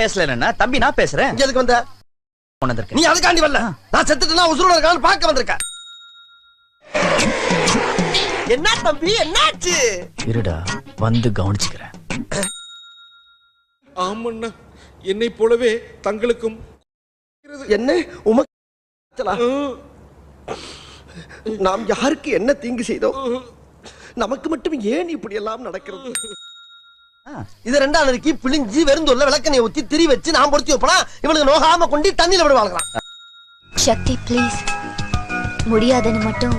பேசலன்னா தம்பி நான் பேசுறேன். இங்க எதுக்கு வந்த? நீ அதுக்காண்டி வரல, நான் செத்துட்டேன்னா உசுரோட இருக்கான்னு பார்க்க வந்திருக்க. என்ன தம்பி என்னாச்சு? இருடா வந்து கவனிச்சுக்கிறேன். ஆமண்ணா, என்னை போலவே தங்களுக்கும் என்ன நாம் யாருக்கு என்ன தீங்கு செய்தோம்? நமக்கு மட்டும் ஏன் இப்படி எல்லாம் நடக்கிறது? இது 2ஆம் நெருக்கி பிழிஞ்சி வெறுந்தொல்ல விளக்கணையை ஊத்தி திரி வச்சு நான் பொருத்தி வைப்பனா இவனுக்கு நோகாம கொண்டு தண்ணியில விடுவாங்க. சக்தி ப்ளீஸ், முடியாதுன்னு மட்டும்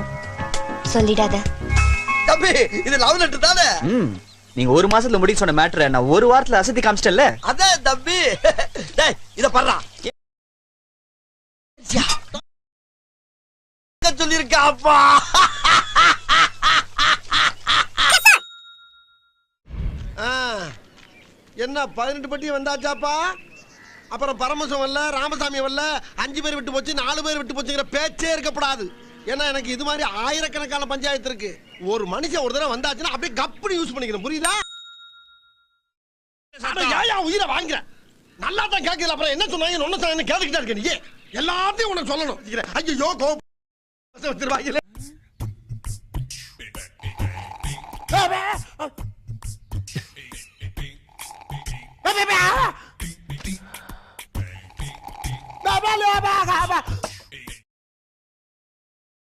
சொல்லிடாத. தம்பி இது லவ் லெட்டர் தானே? நீங்க ஒரு மாசத்துல முடிக்க சொன்ன மேட்டரை நான் ஒரு வாரத்துல அசத்தி காமிச்சிட்டேன்ல. அதே தம்பி. டேய் இத பண்றா சொல்லிருக்கா அப்பா. என்ன 18 பட்டி வந்தாச்சாப்பா? அப்புறம் பரமசம் வரல, ராமசாமி வரல, 5 பேர் விட்டு போச்சு, 4 பேர் விட்டு போச்சுங்கிற பேச்சே இருக்கப்படாது. ஏன்னா எனக்கு இது மாதிரி ஆயிரக்கணக்கான பஞ்சாயத்து இருக்கு. ஒரு மனுஷன் ஒரு தடவை வந்தாச்சுன்னா அப்படியே கப்புனு யூஸ் பண்ணிக்கணும், புரியுதா? உயிரை வாங்குற நல்லா தான் கேட்கல. அப்புறம் என்ன சொன்னாங்க ஒன்னு சொன்னாங்க கேட்டுக்கிட்டா இருக்க. நீ எல்லாத்தையும் உனக்கு சொல்லணும். ஐயோ கோபம் வச்சிருவாங்க.